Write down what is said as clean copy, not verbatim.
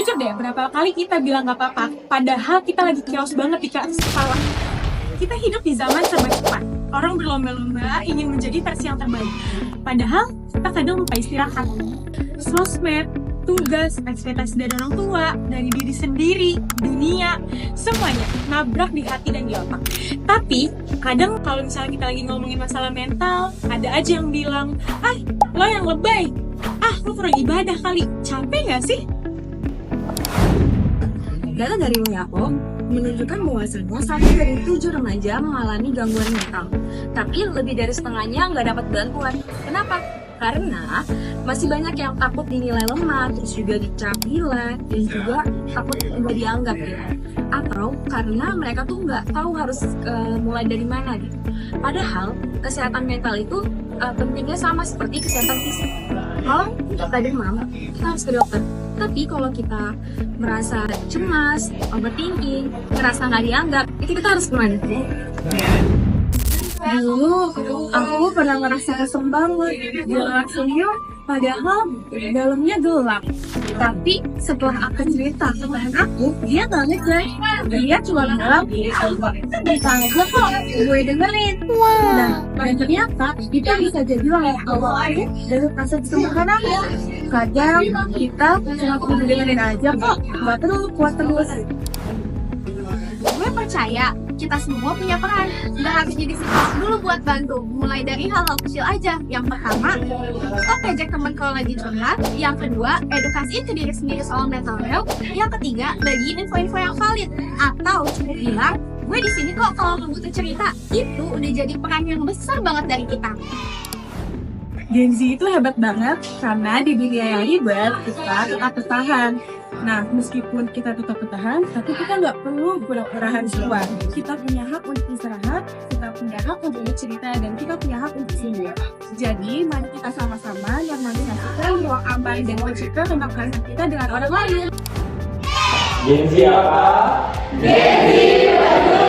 jujur deh, berapa kali kita bilang gak apa-apa, padahal kita lagi chaos banget di kepala. Kita hidup di zaman serba cepat. Orang berlomba-lomba ingin menjadi versi yang terbaik. Padahal kita kadang lupa istirahat. Sosmed, tugas, ekspektasi dari orang tua, dari diri sendiri, dunia, semuanya nabrak di hati dan di otak. Tapi kadang kalau misalnya kita lagi ngomongin masalah mental, ada aja yang bilang, lo yang lebay, lo kurang ibadah kali, capek gak sih? Data dari WHO menunjukkan bahwasannya 1 dari 7 remaja mengalami gangguan mental. Tapi lebih dari setengahnya nggak dapat bantuan. Kenapa? Karena masih banyak yang takut dinilai lemah, terus juga dicap gila, dan juga takut nggak dianggap gitu. Atau karena mereka tuh nggak tahu harus mulai dari mana gitu. Padahal kesehatan mental itu pentingnya sama seperti kesehatan fisik. Kalau kita demam, kita harus ke dokter. Tapi kalau kita merasa cemas, overthinking, ngerasa nggak dianggap, itu kita harus kemana? Dulu, aku pernah ngerasa kesem banget, gelap senyum, padahal dalamnya gelap. Tapi setelah aku cerita ke teman aku, dia nggak ngejek. Dia cuma bilang, bisa aja kok, gue dengerin. Nah, dan ternyata itu bisa jadi layak awal aku dari rasa kesembuhan aku. Kadang kita cuma perlu dengerin aja kok, nggak perlu kuat terus. Gue percaya kita semua punya peran. Nggak harus jadi psikolog dulu buat bantu. Mulai dari hal-hal kecil aja. Yang pertama, stop ejek teman kalau lagi curhat. Yang kedua, edukasiin ke diri sendiri soal mental health. Yang ketiga, bagiin info-info yang valid. Atau cukup bilang, gue di sini kok kalau lo butuh cerita. Itu udah jadi peran yang besar banget dari kita. Gen Z itu hebat banget karena dibiayai buat kita tetap bertahan. Nah, meskipun kita tetap bertahan, tapi kita nggak perlu pura-pura harus kuat. Kita punya hak untuk istirahat, kita punya hak untuk bercerita, dan kita punya hak untuk sembuh. Jadi, mari kita sama-sama normalisasikan ruang aman dan mencipta tentang perasaan kita dengan orang lain. Gen Z apa? Gen Z